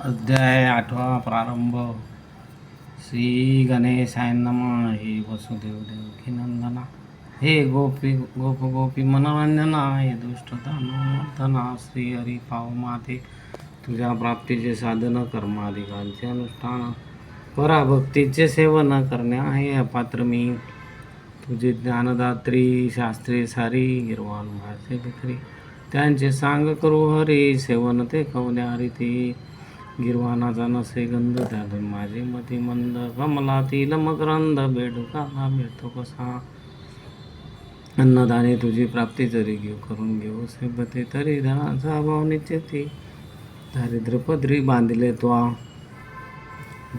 अध्याय 8 प्रारंभ. श्री गणेशाय नमः. हे वसुदेव देवकी नंदना, हे गोपी गोपी मनोरंजना, हे दुष्ट दानवर्धना. श्री हरी पाव माते, तुझ्या प्राप्तीचे साधन कर्माधिकांचे अनुष्ठान, पराभक्तीचे सेवन करण्या हे अपात्र मी. तुझे ज्ञानदात्री शास्त्रे सारी, गिरवान भाषे भित्री त्यांचे सांग करू हरी. सेवन ते कवल्या रीती, गिरवानाचा नसे गंध त्यातून माझी मती मंद. कमलातील मकरंद बेडुकाला मिळतो कसा. अन्नदाने तुझी प्राप्ती जरी घेऊ करून घेऊ सेवते, तरी धनाचा अभाव निश्चिती. दारिद्र्य पदरी बांधले तो,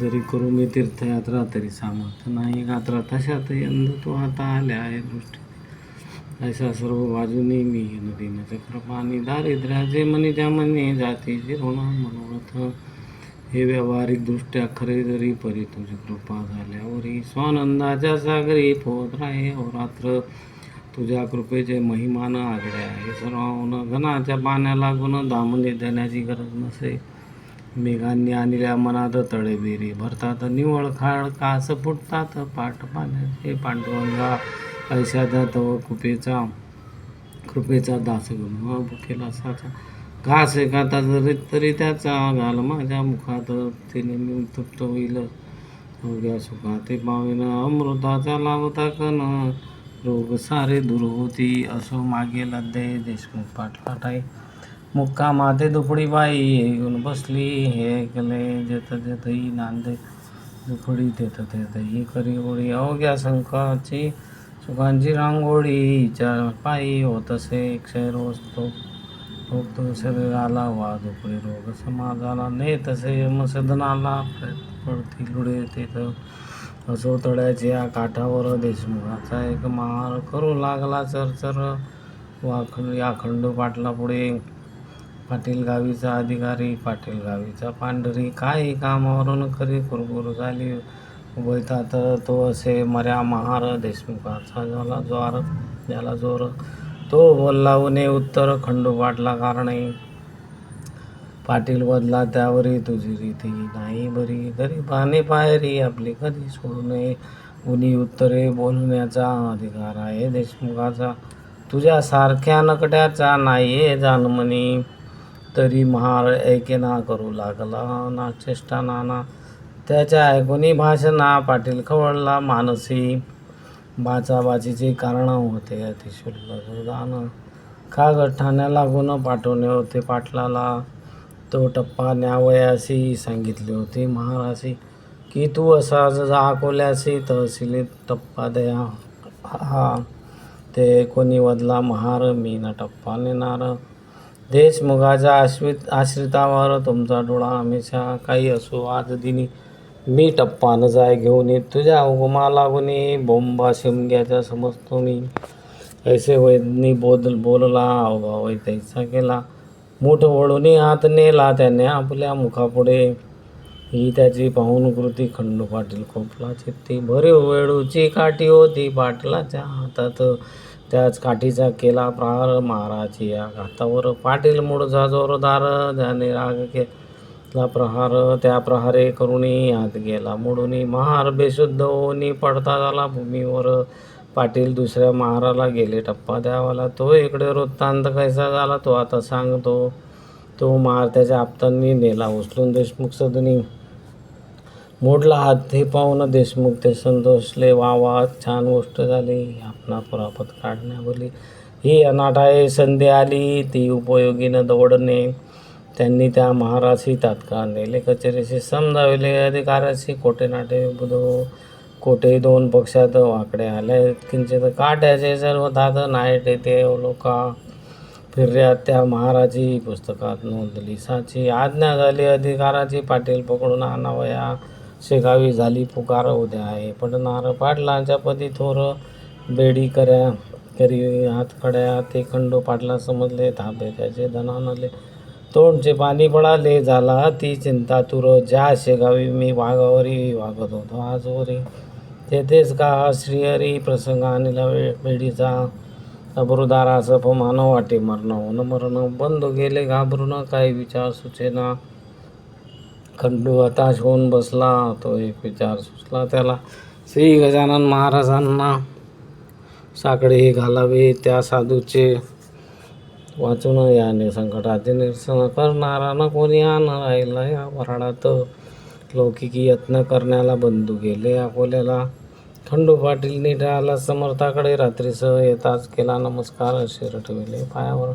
जरी करू मी तीर्थयात्रा तरी सामर्थ नाही गात्रा. तशात यंद तो हाता आल्या आहे दृष्टी, ऐसा सर्व बाजूनी मी नदीनं चक्रपाणी. दारिद्र्याचे मनी त्या मनी जातीचे ऋण मनोरथ, हे व्यावहारिक दृष्ट्या खरे जरी परी तुझी कृपा झाल्यावरी. स्वानंदाच्या सागरी पोहत राहे अहोरात्र, तुझ्या कृपेचे महिमान आगडे आहे सर्वांहून. घनाच्या पाण्याला गुण दामने देण्याची गरज नसे, मेघांनी आणल्या मनात तळेबेरी भरतात. निवळ खाळ कास फुटतात पाट पाण्याचे पांडुरंगा, ऐशाचा तव कृपेचा दास गुण भुकेला साचा. घास एखादा जरी तरी त्याचा घाल माझ्या मुखात, तिने मी तृप्त होईल अवघ्या सुखा. ते पावेन अमृताचा लावता कन, रोग सारे दूर होती. असो मागेल अध्याय. देशमुख पाटलाटाई मुक्कामाते दुपडी बाई, येऊन बसली हे ऐकले जेत जेतही नांदे. दुपडी तेथ तेथही करी ओळी, अवघ्या संकाची सुखांची रांगोळी. हिच्या पायी होतसे क्षय रोज तो, रोग तो शरीराला वा दुपडी रोग समाजाला. नेतसे मसदनाला पडती लुडे तेथ, असो तळ्याच्या या काठावर देशमुखाचा एक महार. करू लागला चरचर या खंडू पाटला पुढे, पाटील गावीचा अधिकारी पाटील गावीचा पांढरी. काही कामावरून खरी कुरकुर झाली उभयतात, तो असे मर्या महार. देशमुखाचा ज्याला जोर, तो बोलला उने उत्तर खंडू पाटला कारणे. पाटील बदला त्यावरी तुझी रीती नाही बरी, गरीबाने पायरी आपली कधी सोडू नये. उनी उत्तरे बोलण्याचा अधिकार आहे देशमुखाचा, तुझ्या सारख्या नकट्याचा नाहीये जानमनी. तरी महार ऐकेना करू लागला ना चेष्टा नाना, त्याच्या ऐकुनी भाषणा. पाटील खवळला मानसी, बाचाबाचीचे कारण होते अतिशुल्लक दान. कागद ठाण्या लागून पाठवणे होते पाटलाला, तो टप्पा न्यावयासी सांगितले होते महारासी. की तू असाच अकोल्यासी तहसीलीत टप्पा द्या हा. ते कोणी वदला महार, मी ना टप्पा नेणार. देशमुखाच्या आश्रितावर तुमचा डोळा हमेशा, काही असो आज दिनी मी टप्पा न जाय घेऊन. तुझ्या हुकुमा लागुनी बोंबा शिमग्याचा समजतो मी. ऐसे वैदनी बोलला अवभाव तैसा केला, मूठ वळून हात नेला त्याने आपल्या मुखापुढे. ही त्याची पाहून कृती खंडू पाटील खोपला चित्ती. भरीव वेळूची काठी होती पाटलाच्या हातात, त्याच काठीचा केला प्रहार महाराची या घातावर. पाटील मूळचा जोरदार ज्याने राग केला प्रहार, त्या प्रहारे करुणी हात गेला मोडून. महार बेशुद्ध होऊन पडता झाला भूमीवर. पाटील दुसऱ्या महाराला गेले टप्पा द्यावाला. तो इकडे वृत्तांत कैसा झाला तो आता सांगतो. तो महार त्याच्या आप्तांनी नेला उचलून देशमुख सदनी, मोडला हात. हे पाहून देशमुख ते संतोषले. वा वा छान गोष्ट झाली, आपणा पुरापत काढण्यावरली ही अनाठ आहे संधी आली, ती उपयोगी न दवडणे. त्यांनी त्या महाराशी तात्काळ नेले कचेरीशी, समजाविले अधिकाऱ्याशी. कोठे नाटे बुधो कोठे दोन पक्षात वाकडे आले किंचित, काट्याचे सर्व तात नायटे ते लोका. फिर्याद त्या महाराची पुस्तकात नोंदली साची, आज्ञा झाली अधिकाराची. पाटील पकडून आणावया शेगावी झाली पुकार, उद्या आहे पडणार पाटलांच्या पदी थोर. बेडी करी हातकड्या ते खंडू पाटला समजले, थांबे त्याचे धनानले. तोंडचे पाणी पडाले झाला ती चिंता तुर, ज्या शेगावी मी वाघावरी वागत होतो आजवरी. तेथेच का श्रीहरी प्रसंग आणला बेडीचा, अब्रुदारास अपमान वाटे मरण होऊन मरण. बंधू गेले घाबरून काही विचार सुचेना, खंडू हताश होऊन बसला. तो एक विचार सुचला त्याला. श्री गजानन महाराजांना साकडे घालावे. त्या साधूचे वाचून याने संकटाचे निरसन करणारा न कोणी आण राहिला या वराडात. लौकिकी यत्न करण्याला बंधू गेले अकोल्याला. खंडू पाटील निघाला समर्थाकडे. रात्रीसह येताच केला नमस्कार. शिर ठेवले पायावर.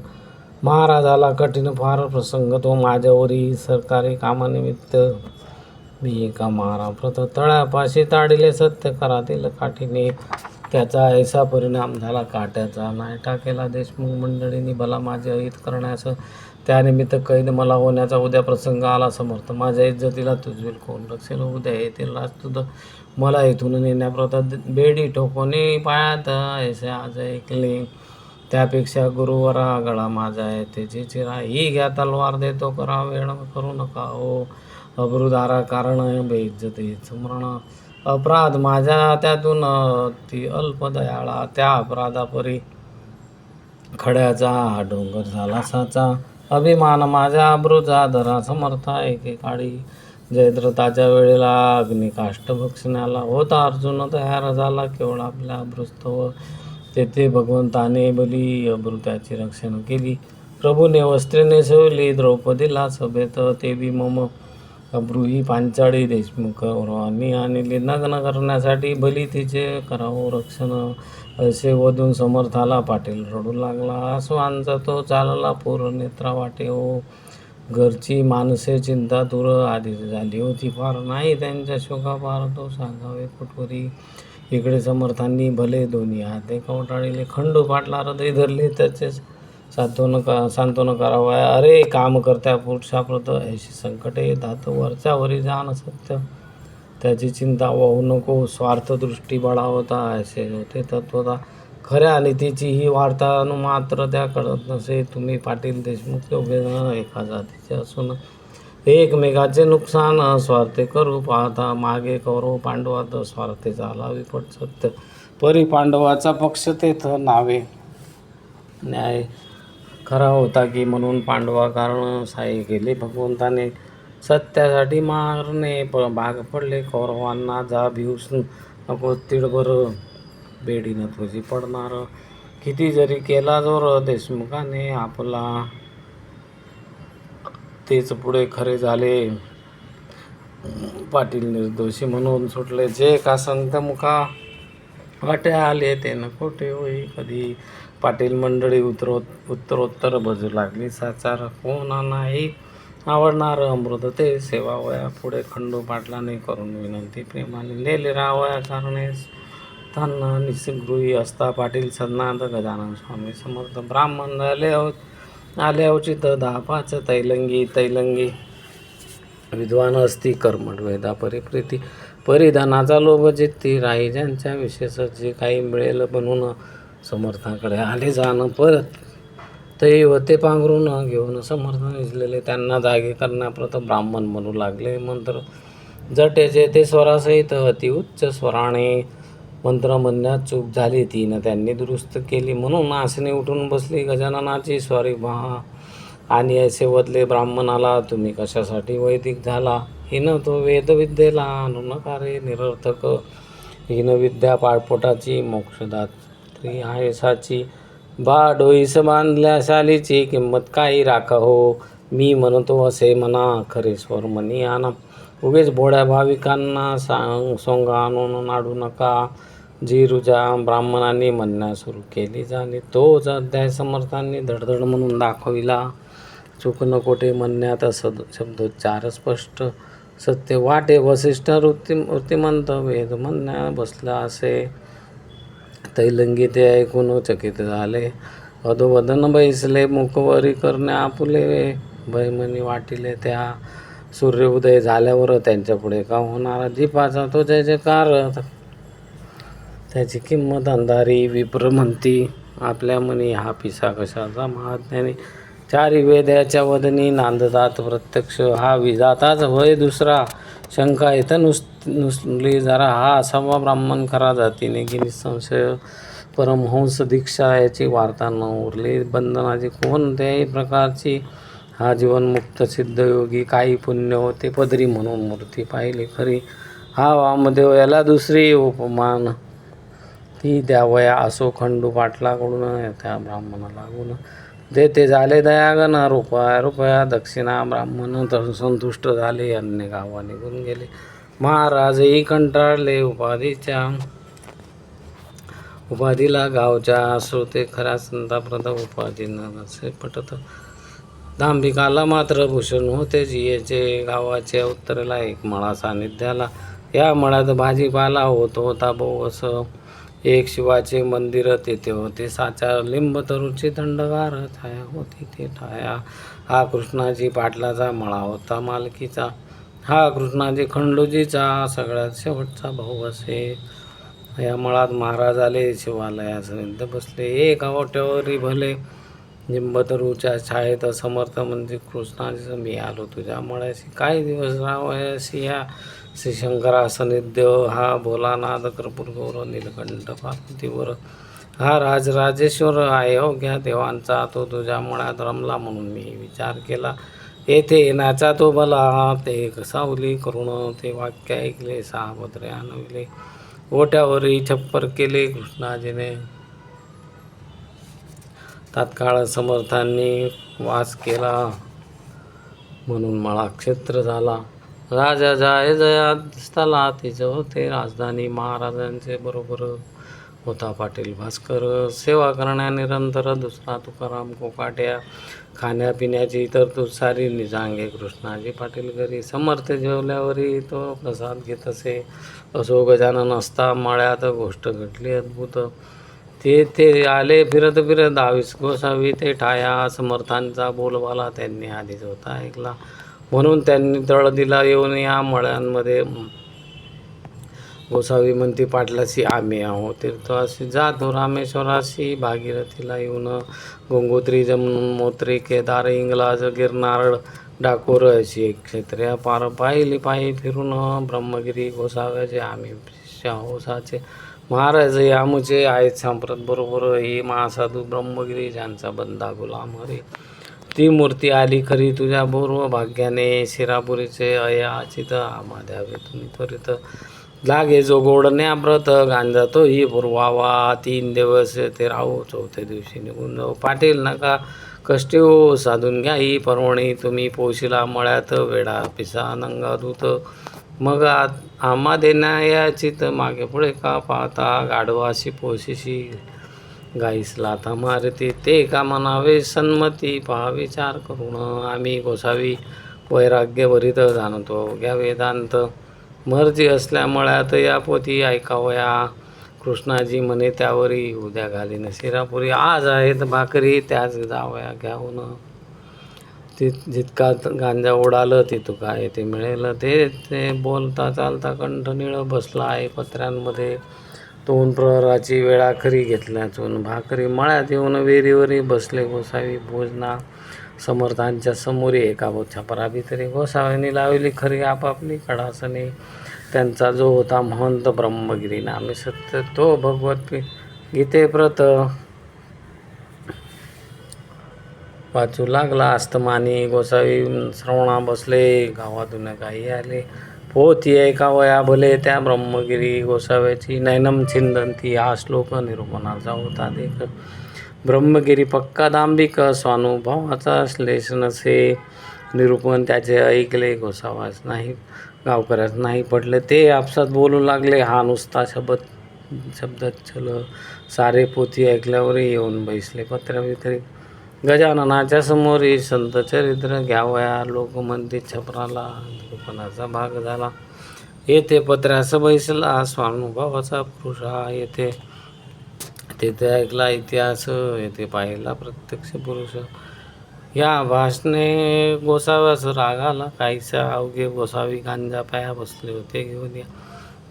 महाराजाला कठीण फार प्रसंग तो. माझ्यावरी सरकारी कामानिमित्त मी एका महाराप्रत तळ्यापाशी ताडिले. सत्य करातील काठीने त्याचा ऐसा परिणाम झाला. काट्याचा नायटा केला देशमुख मंडळींनी भला माझे अहित करण्यास. त्यानिमित्त कैद मला होण्याचा उद्या प्रसंग आला. समर्थ माझ्या इज्जतीला तुझविल कोण रक्षेल. उद्या येतील राजदूत मला इथून नेण्याप्रत बेडी ठोकोने पायात ऐसे आज ऐकले. त्यापेक्षा गुरुवरा गळा माझा आहे त्याची चिरा. ही घ्या तलवार देतो करा वेळ करू नका हो. अब्रुदारा कारण बेइज्जतीच मरण. अपराध माझ्या त्यातून ती अल्प दयाळा. त्या अपराधापरी खड्याचा हा डोंगर झाला साचा. अभिमान माझ्या अब्रूचा धरा समर्था एकेकाळी. जयद्रथाच्या वेळेला अग्निकाष्ट भक्षणाला होता अर्जुन तयार झाला. केवळ आपल्या अब्रूस्तव तेथे भगवंताने बली अब्रू त्याची रक्षण केली. प्रभूने वस्त्रे नेसवली द्रौपदीला सभेत. ते बी मम अब्रू ही पांचाळी देशमुख कौरवांनी आणली. नग्न करण्यासाठी बली तिचे करावं रक्षण. असे वधून समर्थाला पाटील रडू लागला. आसवांचा तो चालला पूर नेत्रा वाटे हो. घरची माणसे चिंता दूर आधीच झाली होती फार. नाही त्यांच्या शोकापार तो सांगावे कुठवरी. इकडे समर्थांनी भले दोन्ही हाते कवटाळले. खंडू पाटला हृदय धरले त्याचे सांत्वन करावया. अरे काम करत्या पुरुषाप्रत ऐशी संकटे येतात. वरच्यावरी जाण सत्य त्याची चिंता वाहू नको. स्वार्थदृष्टी बळावता ऐसे होते तत्वता. खऱ्या नीतीची ही वार्ता मात्र त्या कळत नसे. तुम्ही पाटील देशमुख दोघेजण एका जातीचे असून एकमेकाचे नुकसान स्वार्थे करू पाहता. मागे कौरव पांडवात स्वार्थे झाला विपट सत्य. परी पांडवाचा पक्ष तेथ नावे. न्याय खरा होता की म्हणून पांडवा कारण साई केले भगवंताने. सत्यासाठी मारणे भाग पडले कौरवांना. जा भिवूस नको तिळभर बेडीनं तुझी पडणार. किती जरी केला जोर देशमुखाने आपला तेच पुढे खरे झाले. पाटील निर्दोषी म्हणून सुटले. जे का संत मुखा वाटे आले ते न खोटे होई कधी. पाटील मंडळी उत्तरोत्तर बजू लागली. साचार कोणा नाही आवडणार अमृत ते सेवावया. पुढे खंडू पाटलाने करून विनंती प्रेमाने नेले रावया कारणे. त्यांना निसगृही असता पाटील सन्नाद गजानन स्वामी समर्थ. ब्राह्मण आले अवचित 10-5 तैलंगी. विद्वान असती कर्मठ वेदा परिप्रीती. परिधानाचा लोभ जित्ती राही ज्यांच्या विशेष. जे काही मिळेल बनून समर्थाकडे आले जाण परत. ते पांघरून घेऊन समर्थ निजलेले. त्यांना जागे करण्याप्रत ब्राह्मण म्हणू लागले मंत्र. जटेचे ते स्वरासहित अतिउच्च स्वराने. मंत्र म्हणण्यात चूक झाली ती न त्यांनी दुरुस्त केली. म्हणून आसने उठून बसली गजाननाची स्वारी महा. आणि ऐसे वदले ब्राह्मणाला. तुम्ही कशासाठी वैदिक झाला. हिन तो वेदविद्येला आणू नका रे निरर्थक. हिन विद्या पाळपोटाची मोक्षदात्री आहे साची. बा डोईस बांधल्या शालीची किंमत काही राखा हो. मी म्हणतो असे म्हणा खरे स्वर मनी आणा. उगेच भोळ्या भाविकांना सोंग आणून नाडू नका. जी रुजा ब्राह्मणांनी म्हणण्यास सुरू केली झाली. तोच अध्याय समर्थांनी धडधड म्हणून दाखविला. चूक नकोटे म्हणण्यात शब्दोच्चार स्पष्ट. सत्य वाटे वसिष्ठ वृत्तिमंत वेद म्हणण्या बसला असे. तैलंगी ते ऐकून चकित झाले. अधोवदन बैसले. मुखवरी करणे आपुले भयमनी वाटिले. त्या सूर्य उदय झाल्यावर त्यांच्या पुढे का होणारा दीपाचा तो जय जयकार. त्याची किंमत अंधारी. विप्र म्हणती आपल्या मनी हा पिसा कशाचा. महाज्ञानी चारी वेद्याच्या वदनी नांदतात प्रत्यक्ष. हा विजाताच होय दुसरा. शंका इथं नुसली जरा. हा असावा ब्राह्मण खरा जातीने की निसंशय. परमहंस दीक्षा याची वार्ता न उरली. बंधनाची कोणत्याही प्रकारची हा जीवनमुक्त सिद्ध योगी काही पुण्य होते पदरी म्हणून मूर्ती पाहिली खरी. हा वामदेव याला दुसरी उपमान ती द्यावया असो खंडू पाटलाकडून त्या ब्राह्मणा लागून. देते झाले दयागन रुपया दक्षिणा. ब्राह्मण तर संतुष्ट झाले. अन्य गावा निघून गेले. महाराजही कंटाळले उपाधीला गावच्या. श्रोते खऱ्या संताप्रत उपाधी नसे पटत. दांभिकाला मात्र भूषण होते जियेचे. गावाच्या उत्तरेला एक मळा सानिध्याला. या मळ्यात भाजीपाला होता बोवस. एक शिवाचे मंदिर तेथे होते साचा. लिंब तरुची थंडगार छाया होती ते ठाया. हा कृष्णाजी पाटलाचा मळा होता मालकीचा. हा कृष्णाजी खंडूजीचा सगळ्यात शेवटचा भाऊ असे. या मळात महाराज आले शिवालयास निंद बसले. एक ओट्यावरी भले लिंबतरूच्या छायेत समर्थ म्हणजे कृष्णाजी मी आलो तुझ्या मळ्याशी. काही दिवस राहावयासी या श्री शंकरा सनिध्य. हा भोलानाथ कर्पूर गौर नीलकंठ पार्वतीवर. हा राजराजेश्वर अयोग्या देवांचा. तो तुझ्या मळ्यात रमला म्हणून मी विचार केला. येथे येण्याचा तो भला. ते सावली करून ते वाक्य ऐकले. 6 पत्रे आणविले. ओट्यावरही छप्पर केले कृष्णाजीने. तात्काळ समर्थांनी वास केला म्हणून मळा क्षेत्र झाला. राजा जाय जया स्थला तिच होते राजधानी. महाराजांचे बरोबर होता पाटील भास्कर. सेवा करण्या निरंतर दुसरा तुकाराम कोकाट्या. खाण्यापिण्याची तरतूद सारी निजांगे कृष्णाजी पाटील घरी. समर्थ जेवल्यावरही तो प्रसाद घेत असे. असो गजानन असता मळ्यात गोष्ट घडली अद्भुत. ते आले फिरत 22 गोसावी ते ठाया. समर्थांचा बोलबाला त्यांनी आधीच होता ऐकला. म्हणून त्यांनी तळ दिला येऊन या मळ्यांमध्ये. गोसावी म्हणती पाटलाशी आम्ही आहो तीर्थाशी. जातो रामेश्वराशी भागीरथीला येऊन. गंगोत्री जमुनोत्री केदार इंगलाज गिरनार डाकोर अशी एक क्षेत्रे पार. पाहिली पायी फिरून ब्रह्मगिरी गोसाव्याचे आम्ही शाहोसाचे. महाराज आमुचे आहेत सांप्रत बरोबर. ही महासाधू ब्रह्मगिरी ज्यांचा बंदा गुलाम हरी. ती मूर्ती आली खरी तुझ्या पूर्व भाग्याने. शिरापुरीचे अयाचित आम्हा द्यावे तुम्ही त्वरित. लागे जो गोडण्या व्रत गांजा तोही पुरवावा. 3 दिवस ते राहू 4थ्या दिवशी निघून जाऊ. पाटील नका कष्टी हो साधून घ्या ही पर्वणी. तुम्ही पोशिला मळ्यात वेडा पिसा नंगा दूत. मग आम्हा देण्यायाचित मागे पुढे का पाहता. गाढवाशी पोशिशी गाईस लाथा मारती. ते का म्हणावे सन्मती पहा विचार करून. आम्ही गोसावी वैराग्य भरीत जाणतो घ्या वेदांत. मर्जी असल्या मळ्यात या पोती ऐकावया. कृष्णाजी म्हणे त्यावरी उद्या घालीन शिरापुरी. आज आहेत भाकरी त्याच जावया घ्यावून. जितका गांजा उडालं ते तुका येथे मिळेल. ते बोलता चालता कंठ निळ बसला आहे पत्र्यांमध्ये. 2 प्रहराची वेळा खरी घेतल्याचून भाकरी. मळ्यात येऊन वेरीवरी बसले गोसावी भोजना. समर्थांच्या समोरी एका छपरा भितरी. गोसाव्यांनी लावली खरी आपापली कडासने. त्यांचा जो होता महंत ब्रह्मगिरी नामे सत्य. तो भगवत गीते प्रत वाचू लागला अस्तमानी. गोसावी श्रवणा बसले. गावातून काही आले. पोथी ऐकावया भले त्या ब्रह्मगिरी गोसाव्याची. नैनम छिंदंती हा श्लोक निरूपणाचा होता देख. ब्रह्मगिरी पक्का दांभिक स्वानुभवाचा श्लेष नसे. निरूपण त्याचे ऐकले गोसावास नाही गावकऱ्यास नाही पडले. ते आपसात बोलू लागले हा नुसता शब्दच्छल. सारे पोथी ऐकल्यावर येऊन बैसले पत्र्याभितरी. गजाननाच्या समोरी संत चरित्र घ्यावया. लोक म्हणते छपराला निरूपणाचा भाग झाला. येथे पत्र्यास बैसला स्वानुभवाचा पुरुष हा. तेथे ऐकला इतिहास. येथे पाहिला प्रत्यक्ष पुरुष. या भाषणे गोसाव्यास राग आला काहीसा. अवघे गोसावी गांजा पाया बसले होते घेऊन या.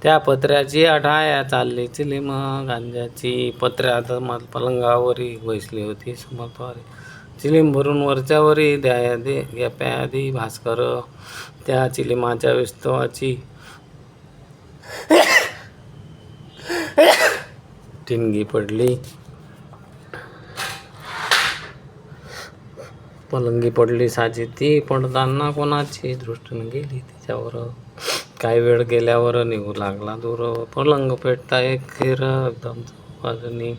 त्या पत्र्याची अठाया चालली चिलीम गांजाची. पत्र्यात पलंगावरी बैसली होती समर्थवारी. चिलीम भरून वरच्यावरी द्याप्यादी भास्कर. त्या चिलिमाच्या विस्तवाची ठिणगी पडली. पलंगी पडली साची ती पडताना कोणाची दृष्टीनं गेली तिच्यावर. काही वेळ गेल्यावर निघू लागला दूर. पलंग पेटता एक खीर एकदम बाजूनी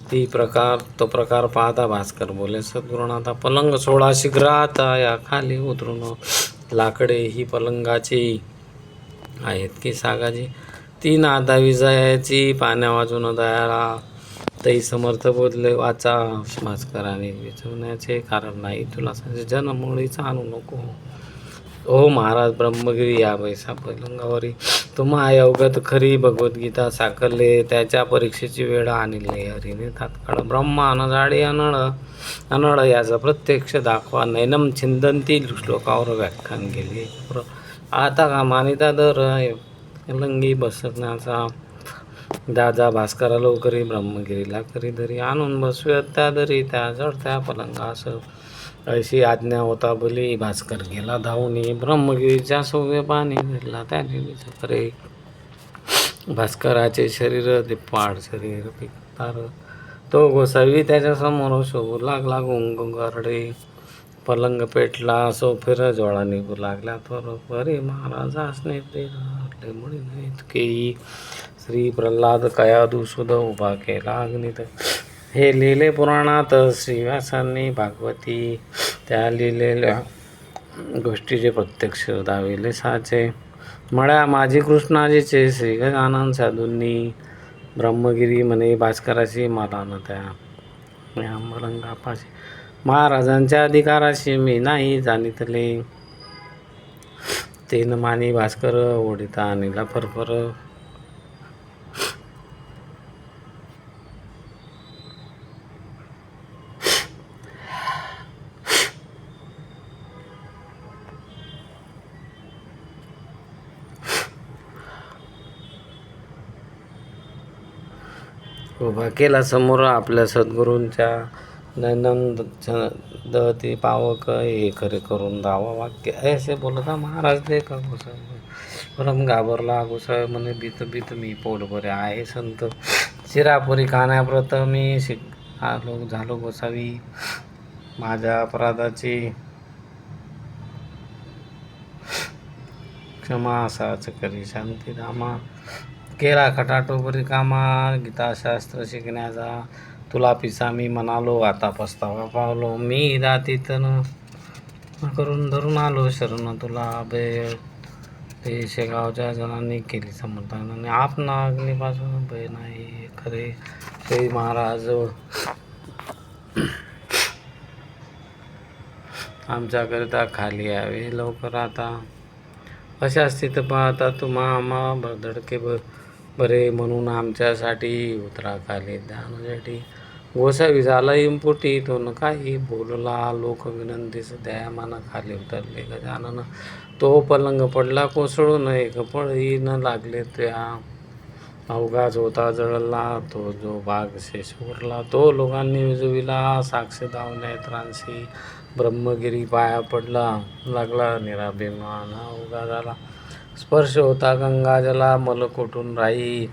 तो प्रकार पाहता भास्कर बोले, सद्गुरुनाथा पलंग सोडा शीघ्र आता, या खाली उतरून लाकडे ही पलंगाची आहेत की सागाची. ती नादा विजयाची पाण्या वाजून दयाळा. तई समर्थ बोलले, वाचा भास्कराने विचवण्याचे कारण नाही तुला जनमुळीच आणू नको. ओ महाराज ब्रह्मगिरी या बैसा पलंगावरी, तुम्हा अवगत खरी भगवद्गीता साकारले, त्याच्या परीक्षेची वेळ आणले हरीने तात्काळ. ब्रह्मा अनजाडी अनळ याचा प्रत्यक्ष दाखवा, नैनम छिंदंती श्लोकावर व्याख्यान केले. आता का मानिता दर लंगी बसण्याचा दादा भास्करा लवकरी ब्रह्मगिरीला करी धरी आणून बसवे त्या दरी त्या जडत्या पलंगास. अशी आज्ञा होता बोली भास्कर गेला धावून ब्रह्मगिरीच्या सोवे पाणी धरला त्याने करे. भास्कराचे शरीर दिप्पाड शरीर पिकतार, तो गोसावी त्याच्या समोर शोभू लागला गुंगरडे. पलंग पेटला सोफेर जोळा निघू लागल्या तर परी महाराजास नेते मुळी इतकेही. श्री प्रल्हाद कयादू सुध उभा केला अग्नित, हे लिहिले पुराणात श्रीव्यासांनी भागवती. त्या लिहिलेल्या गोष्टीचे प्रत्यक्ष दाविले साचे. मळ्या माझी कृष्णाजीचे श्री गजानन साधूंनी, ब्रह्मगिरी म्हणे भास्कराशी मला न त्या मलंगापाशी. महाराजांच्या अधिकाराशी मी नाही जाणितले, तेन मानी भास्कर ओढिता आणला फरफर. उभा केला समोर आपल्या सद्गुरूंच्या, नैनंद दती पावक हे खरे करून दावा वाक्य. ऐसे बोलता महाराज दे का गोसावी, परम घाबरला गोसावी म्हणे, भीत भीत मी पोट बरे आहे संत, चिरापुरी खाण्याप्रत मी झालो गोसावी. माझ्या अपराधाची क्षमा असाच करी शांतीधामा. केला खटाटोपरी कामा गीताशास्त्र शिकण्याचा, तुला पिसा मी म्हणालो आता पस्तावा पावलो. मी दातीत करून धरून आलो शरण तुला, भय शेगावच्या जणांनी केली समर्थाने, आपणा अग्नीपासून भय नाही खरे. श्री महाराज आमच्याकरिता खाली यावे लवकर आता. अशा स्थित पाहता तुम्हा आम्हा भरधडके बरे, म्हणून आमच्यासाठी उतरा खाली ध्यानासाठी. गोसावी झाला इम्पुटी तो न काही बोलला, लोक विनंतीस दयामान खाली उतरले गजानन. तो पलंग पडला कोसळून, एक पळी न लागले त्या अवघाच होता जळला. तो जो भाग शेष उरला तो लोकांनी विजविला, साक्ष नेत्रांशी. ब्रह्मगिरी पाया पडला लागला निराभिमान अवघा झाला, स्पर्श होता गंगाजला मल कोठून राही.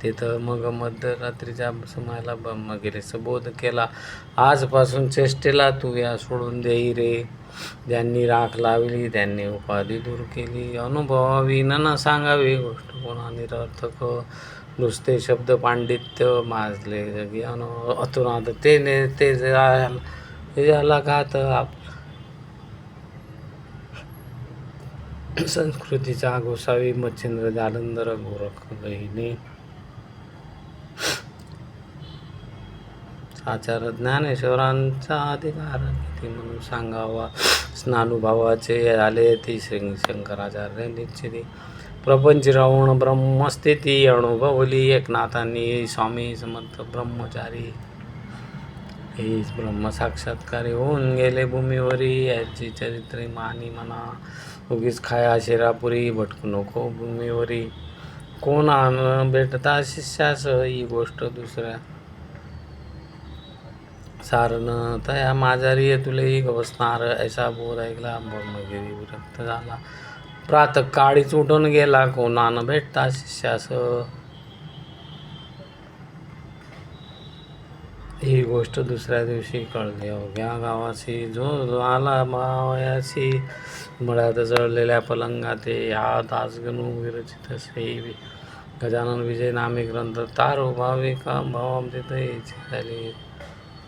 तिथं मग मध्यरात्रीच्या समयाला ब्रह्मगिरीस बोध केला, आजपासून चेष्टेला तू या सोडून देई रे. ज्यांनी राख लावली त्यांनी उपाधी दूर केली, अनुभवावी न सांगावी गोष्ट कोणा निरर्थक. नुसते शब्द पांडित्य माजले जगी अतुनाद, ते ज्याला घात संस्कृतीचा गोसावी. मच्छिंद्र जालंधर गोरख लहिनी आचार ज्ञानेश्वरांचा अधिकार किती म्हणून सांगावा. स्नानुभवाचे आले ती श्री शंकराचार्य निश्चिती, प्रपंच रावण ब्रह्मस्थिती अनुभवली एकनाथांनी. स्वामी समर्थ ब्रह्मचारी हे ब्रह्म साक्षात्कारी होऊन गेले भूमीवरी, याची चरित्रे मानी म्हणा. उगीच खाया शिरापुरी भटकू नको भूमीवरी, कोण भेटता शिष्यास ही गोष्ट दुसऱ्या. सारण तया माझारी तुले गवसणार, ऐसा बोध ऐकला ब्रह्मगिरी विरक्त झाला. प्रातः काळीच उठून गेला, कोणान भेटता शिष्यास. ही गोष्ट दुसऱ्या दिवशी कळली. अवघ्या गावाची जो आला मावयाची, मळ्यात जळलेल्या पलंगाते ह्या दासगणू विरचित असे गजानन विजय नामे ग्रंथ तारो भाविका भावामृत झाले.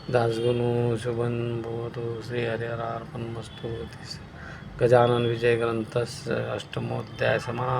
दासगणू शुभन भवतु श्री हरिहरार्पणमस्तु. गजानन विजय ग्रंथस्य अष्टमोध्याय